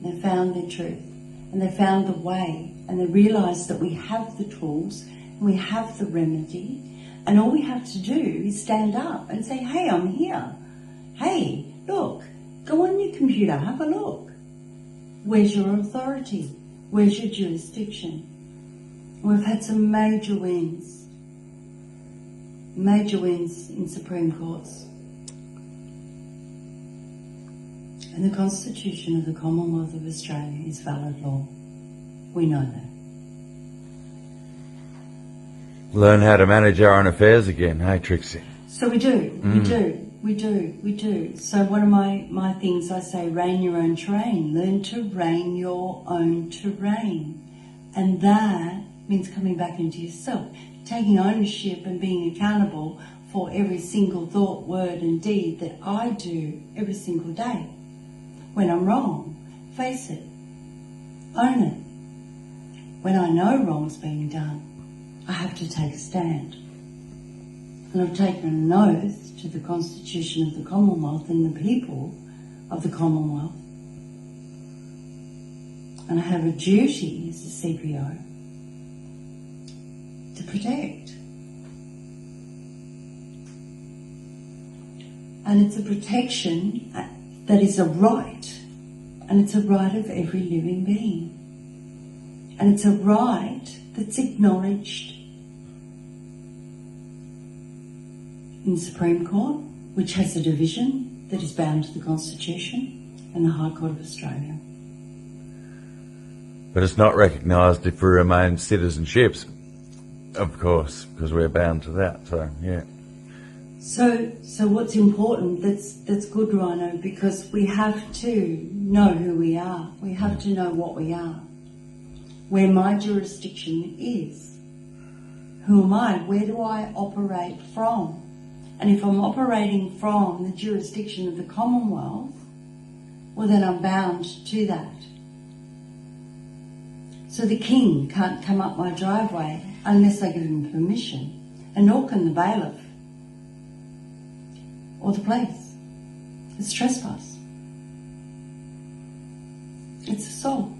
they found their truth, and they found the way, and they realised that we have the tools, and we have the remedy, and all we have to do is stand up and say, hey, I'm here. Hey, look, go on your computer, have a look. Where's your authority? Where's your jurisdiction? We've had some major wins in Supreme Courts. And the Constitution of the Commonwealth of Australia is valid law. We know that. Learn how to manage our own affairs again, hey Trixie? So we do. So one of my things I say, reign your own terrain. Learn to reign your own terrain. And that means coming back into yourself, taking ownership and being accountable for every single thought, word and deed that I do every single day. When I'm wrong, face it, own it. When I know wrong's being done, I have to take a stand. And I've taken an oath to the Constitution of the Commonwealth and the people of the Commonwealth. And I have a duty as a CPO to protect. And it's a protection that is a right, and it's a right of every living being. And it's a right that's acknowledged in the Supreme Court, which has a division that is bound to the Constitution, and the High Court of Australia. But it's not recognised if we remain citizenships, of course, because we're bound to that, so yeah. So what's important, that's good, Rhino, because we have to know who we are. We have to know what we are. Where my jurisdiction is. Who am I? Where do I operate from? And if I'm operating from the jurisdiction of the Commonwealth, well then I'm bound to that. So the King can't come up my driveway unless I give him permission, and nor can the bailiff or the police. It's trespass. It's assault.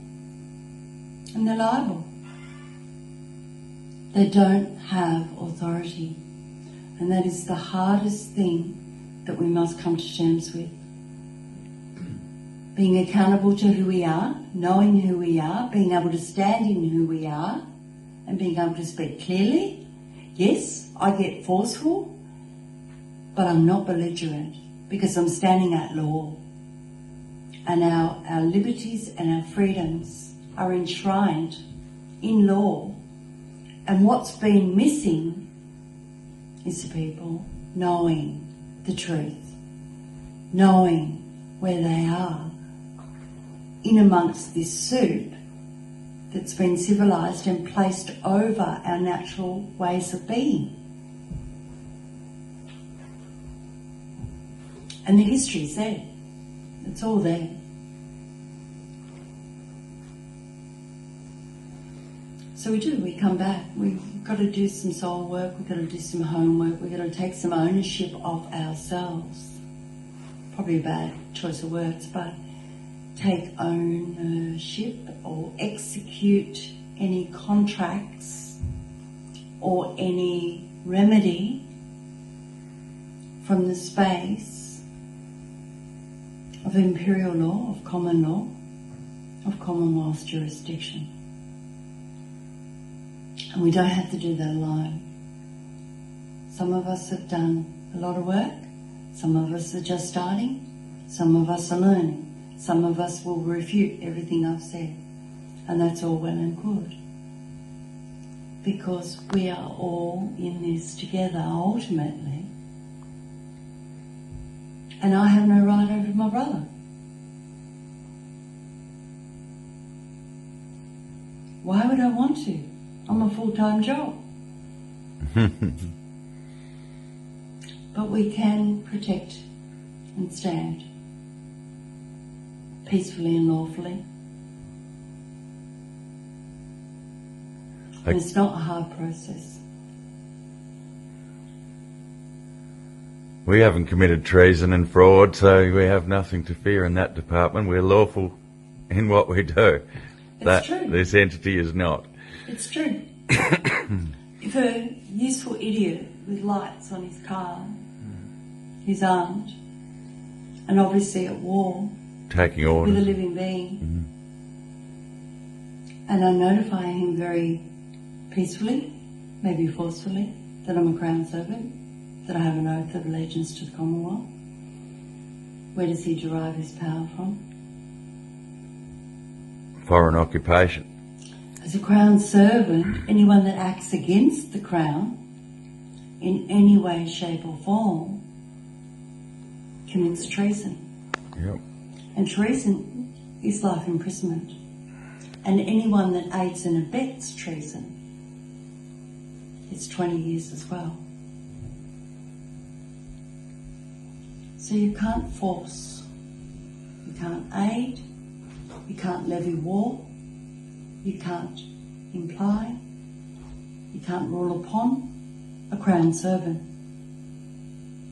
And they're liable. They don't have authority. And that is the hardest thing that we must come to terms with. Being accountable to who we are, knowing who we are, being able to stand in who we are, and being able to speak clearly. Yes, I get forceful, but I'm not belligerent because I'm standing at law. And our liberties and our freedoms are enshrined in law. And what's been missing is the people knowing the truth, knowing where they are in amongst this soup that's been civilised and placed over our natural ways of being. And the history's there. It's all there. So we come back. We've got to do some soul work, we've got to do some homework, we've got to take some ownership of ourselves. Probably a bad choice of words, but take ownership or execute any contracts or any remedy from the space of imperial law, of common law, of Commonwealth jurisdiction. And we don't have to do that alone. Some of us have done a lot of work, some of us are just starting, some of us are learning, some of us will refute everything I've said, and that's all well and good. Because we are all in this together ultimately. And I have no right over my brother. Why would I want to? I'm a full-time job. But we can protect and stand peacefully and lawfully. And it's not a hard process. We haven't committed treason and fraud, so we have nothing to fear in that department. We're lawful in what we do. It's true. This entity is not. It's true. If a useful idiot with lights on his car, who's armed, and obviously at war, Taking orders. with a living being, and I notify him very peacefully, maybe forcefully, that I'm a Crown servant, that I have an oath of allegiance to the Commonwealth. Where does he derive his power from? Foreign occupation. As a Crown servant, anyone that acts against the Crown in any way, shape or form commits treason. Yep. And treason is life imprisonment. And anyone that aids and abets treason, it's 20 years as well. So you can't force, you can't aid, you can't levy war, you can't imply, you can't rule upon a Crown servant.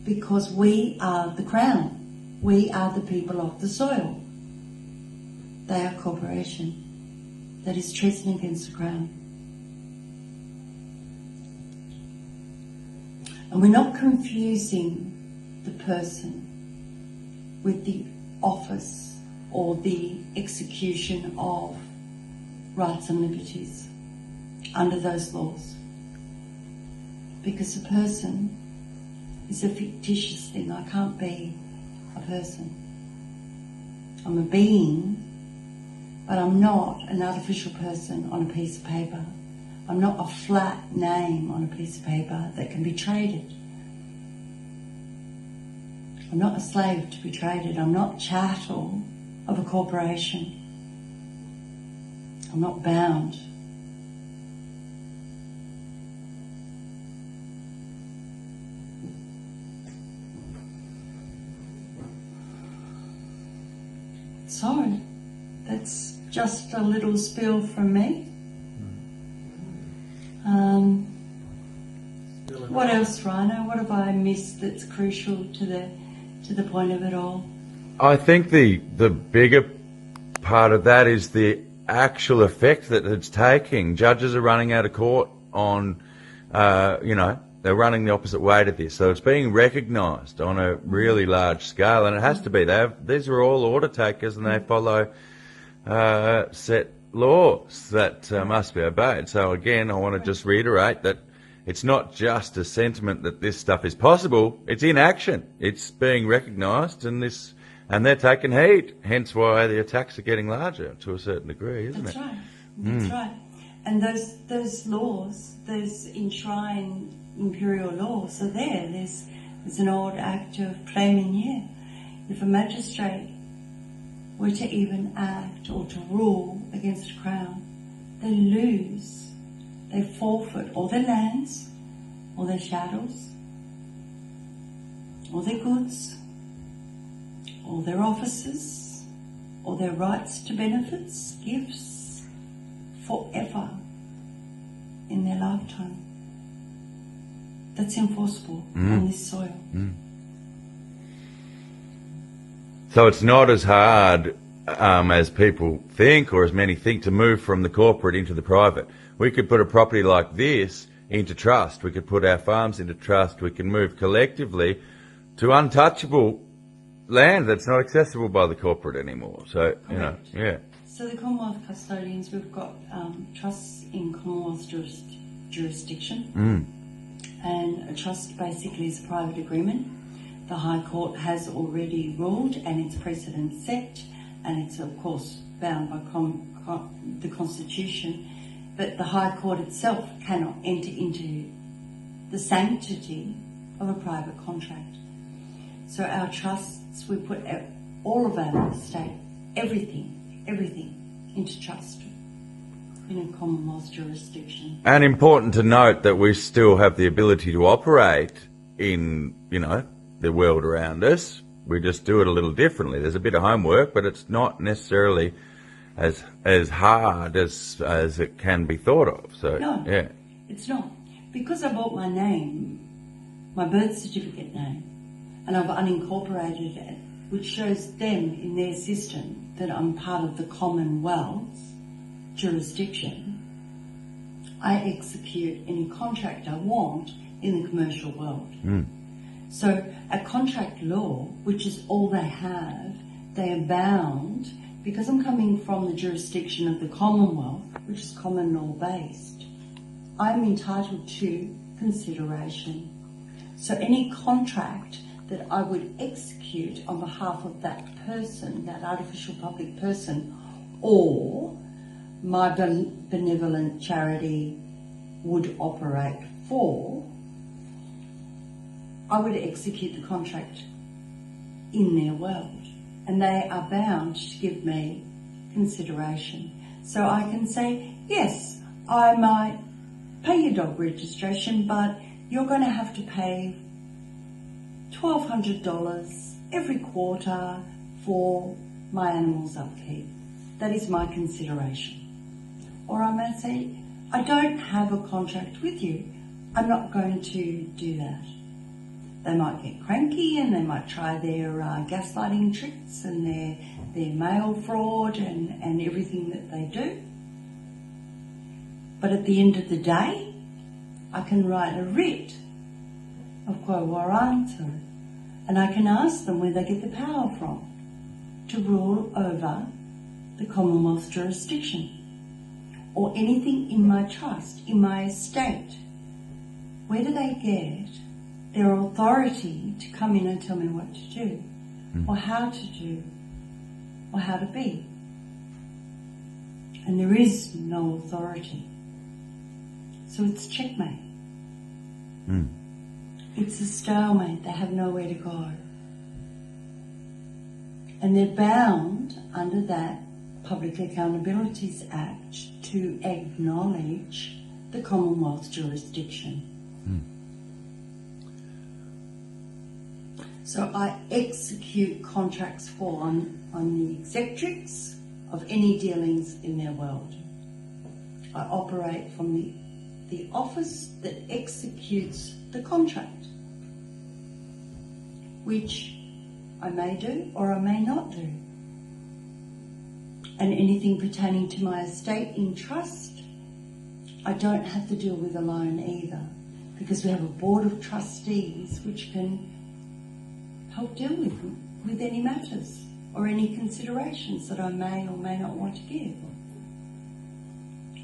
Because we are the Crown. We are the people of the soil. They are a corporation that is treason against the Crown. And we're not confusing the person with the office or the execution of rights and liberties under those laws. Because a person is a fictitious thing. I can't be a person. I'm a being, but I'm not an artificial person on a piece of paper. I'm not a flat name on a piece of paper that can be traded. I'm not a slave to be traded. I'm not chattel of a corporation. I'm not bound. So, that's just a little spiel from me. What else, Rhino? What have I missed that's crucial to the point of it all? I think the bigger part of that is the actual effect that it's taking. Judges are running out of court on, they're running the opposite way to this. So it's being recognised on a really large scale, and it has to be. These are all order takers, and they follow set laws that must be obeyed. So again, I want to just reiterate that it's not just a sentiment that this stuff is possible. It's in action. It's being recognised, and they're taking heed. Hence why the attacks are getting larger to a certain degree, isn't it? That's right. That's right. And those laws, those enshrined imperial laws are there. There's an old act of Pléminière. If a magistrate were to even act or to rule against a crown, they lose, they forfeit all their lands, all their chattels, all their goods, all their offices, all their rights to benefits, gifts, forever in their lifetime. That's enforceable on this soil. So it's not as hard as people think, or as many think, to move from the corporate into the private. We could put a property like this into trust. We could put our farms into trust. We can move collectively to untouchable land that's not accessible by the corporate anymore. So, Correct. yeah. So the Commonwealth custodians, we've got trusts in Commonwealth jurisdiction. And a trust basically is a private agreement. The High Court has already ruled, and its precedent set, and it's of course bound by the Constitution. But the High Court itself cannot enter into the sanctity of a private contract. So our trusts, we put all of our estate, everything into trust in a Commonwealth jurisdiction. And important to note that we still have the ability to operate in, the world around us. We just do it a little differently. There's a bit of homework, but it's not necessarily as hard as it can be thought of. So, No, yeah. it's not. Because I bought my name, my birth certificate name, and I've unincorporated it, which shows them in their system that I'm part of the Commonwealth jurisdiction, I execute any contract I want in the commercial world. So at contract law, which is all they have, they are bound, because I'm coming from the jurisdiction of the Commonwealth, which is common law based, I'm entitled to consideration. So any contract that I would execute on behalf of that person, that artificial public person, or my benevolent charity would operate for, I would execute the contract in their world, and they are bound to give me consideration. So I can say, yes, I might pay your dog registration, but you're going to have to pay $1,200 every quarter for my animal's upkeep. That is my consideration. Or I may say, I don't have a contract with you. I'm not going to do that. They might get cranky and they might try their gaslighting tricks and their mail fraud and everything that they do. But at the end of the day, I can write a writ of quo warranto, and I can ask them where they get the power from to rule over the Commonwealth jurisdiction or anything in my trust, in my estate. Where do they get their authority to come in and tell me what to do, or how to do, or how to be? And there is no authority. So it's checkmate. It's a stalemate. They have nowhere to go. And they're bound under that Public Accountabilities Act to acknowledge the Commonwealth jurisdiction. So I execute contracts for on the executrix of any dealings in their world. I operate from the office that executes the contract, which I may do or I may not do. And anything pertaining to my estate in trust, I don't have to deal with alone either, because we have a board of trustees which can help deal with any matters or any considerations that I may or may not want to give.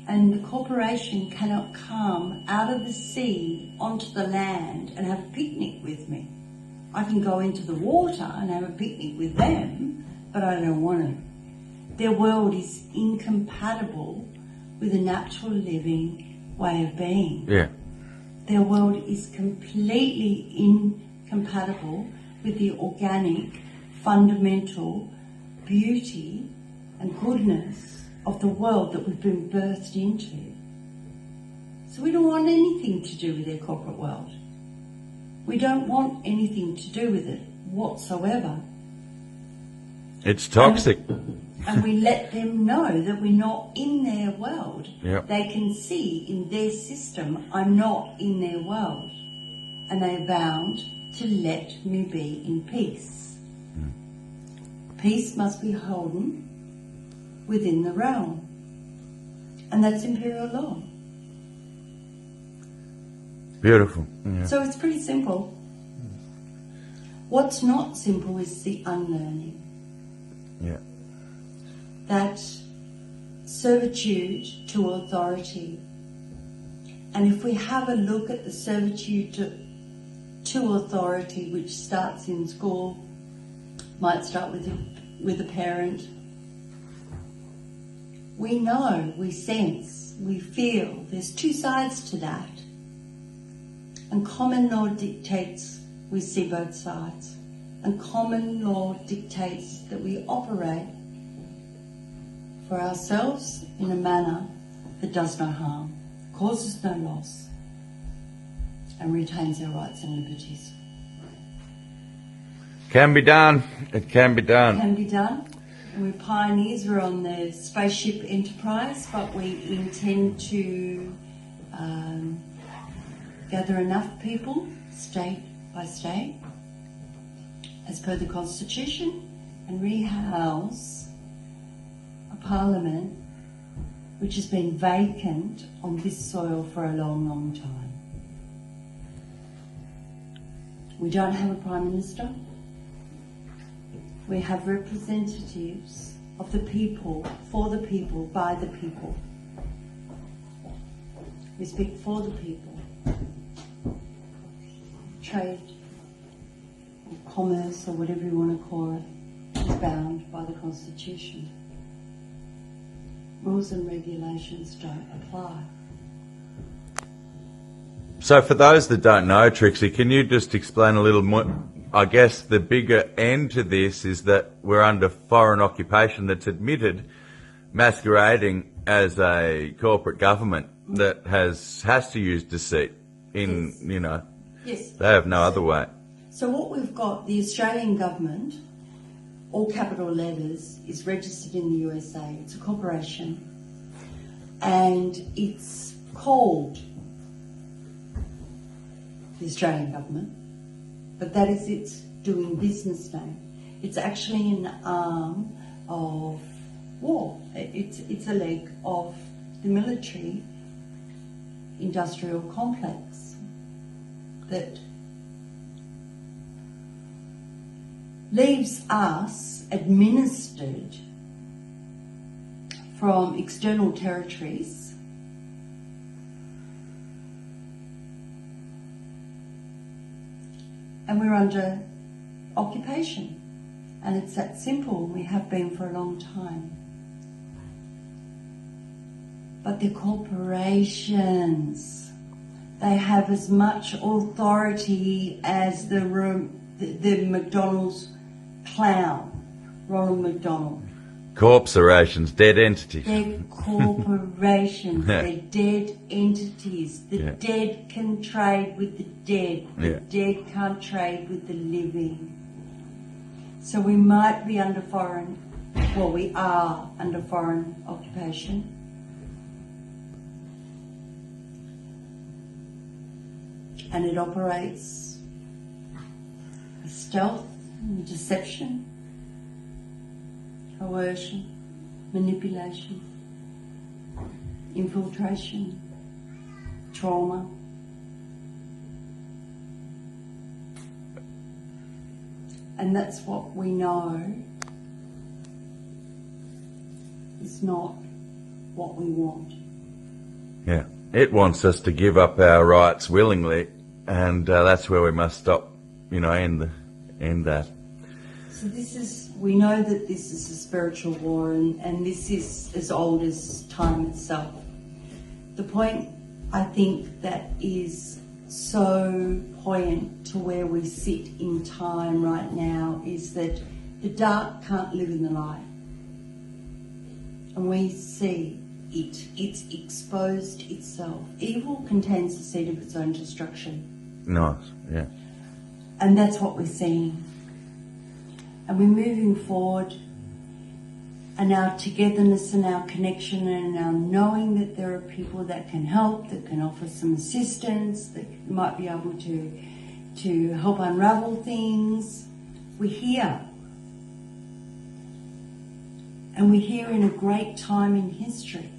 And the corporation cannot come out of the sea onto the land and have a picnic with me. I can go into the water and have a picnic with them, but I don't want to. Their world is incompatible with a natural living way of being. Yeah. Their world is completely incompatible with the organic, fundamental beauty and goodness of the world that we've been birthed into. So we don't want anything to do with their corporate world. We don't want anything to do with it whatsoever. It's toxic. And we let them know that we're not in their world. Yep. They can see in their system, I'm not in their world. And they're bound to let me be in peace. Peace must be holden within the realm. And that's imperial law. Beautiful. Yeah. So it's pretty simple. What's not simple is the unlearning. Yeah. That servitude to authority. And if we have a look at the servitude to authority, which starts in school, might start with a parent, we know, we sense, we feel there's two sides to that. And common law dictates we see both sides. And common law dictates that we operate for ourselves in a manner that does no harm, causes no loss, and retains our rights and liberties. Can be done. It can be done. Can be done. And we're pioneers. We're on the Spaceship Enterprise, but we intend to gather enough people, state by state, as per the Constitution, and rehouse Parliament which has been vacant on this soil for a long, long time. We don't have a Prime Minister. We have representatives of the people, for the people, by the people. We speak for the people. Trade, or commerce, or whatever you want to call it, is bound by the Constitution. Rules and regulations don't apply. So for those that don't know, Trixie, can you just explain a little more? I guess the bigger end to this is that we're under foreign occupation that's admitted, masquerading as a corporate government that has to use deceit in, Yes. Yes. They have no other way. So what we've got, the Australian government, all capital letters, is registered in the USA. It's a corporation, and it's called the Australian government, but that is its doing business name. It's actually an arm of war. It's a leg of the military industrial complex that leaves us administered from external territories and we're under occupation, and it's that simple. We have been for a long time. But the corporations, they have as much authority as the McDonald's clown, Ronald McDonald. Corporations, dead entities. They're corporations, they're dead entities. The dead can trade with the dead. The dead can't trade with the living. So we might be under we are under foreign occupation. And it operates stealth, deception, coercion, manipulation, infiltration, trauma. And that's what we know is not what we want. Yeah, it wants us to give up our rights willingly, and that's where we must stop, end that. So we know that this is a spiritual war, and this is as old as time itself. The point, I think, that is so poignant to where we sit in time right now is that the dark can't live in the light. And we see it's exposed itself. Evil contains the seed of its own destruction. Nice, yeah. And that's what we're seeing. And we're moving forward, and our togetherness and our connection and our knowing that there are people that can help, that can offer some assistance, that might be able to help unravel things. We're here. And we're here in a great time in history.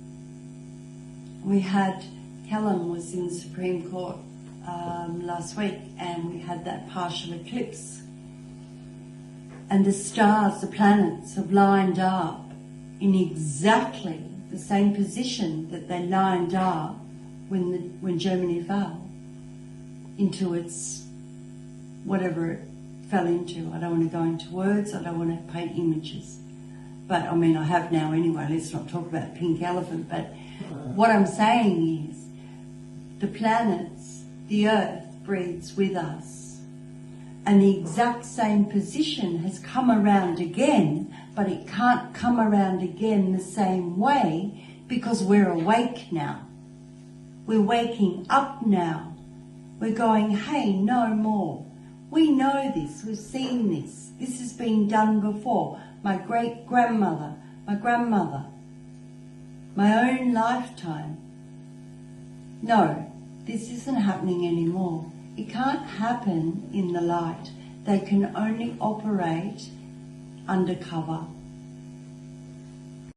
Helen was in the Supreme Court last week, and we had that partial eclipse. And the stars, the planets, have lined up in exactly the same position that they lined up when Germany fell into its whatever it fell into. I don't want to go into words. I don't want to paint images. But I mean, I have now anyway. Let's not talk about pink elephant. But what I'm saying is, the planets, the Earth breathes with us. And the exact same position has come around again, but it can't come around again the same way because we're awake now. We're waking up now. We're going, hey, no more. We know this. We've seen this. This has been done before. My great-grandmother, my grandmother, my own lifetime. No, this isn't happening anymore. It can't happen in the light. They can only operate undercover.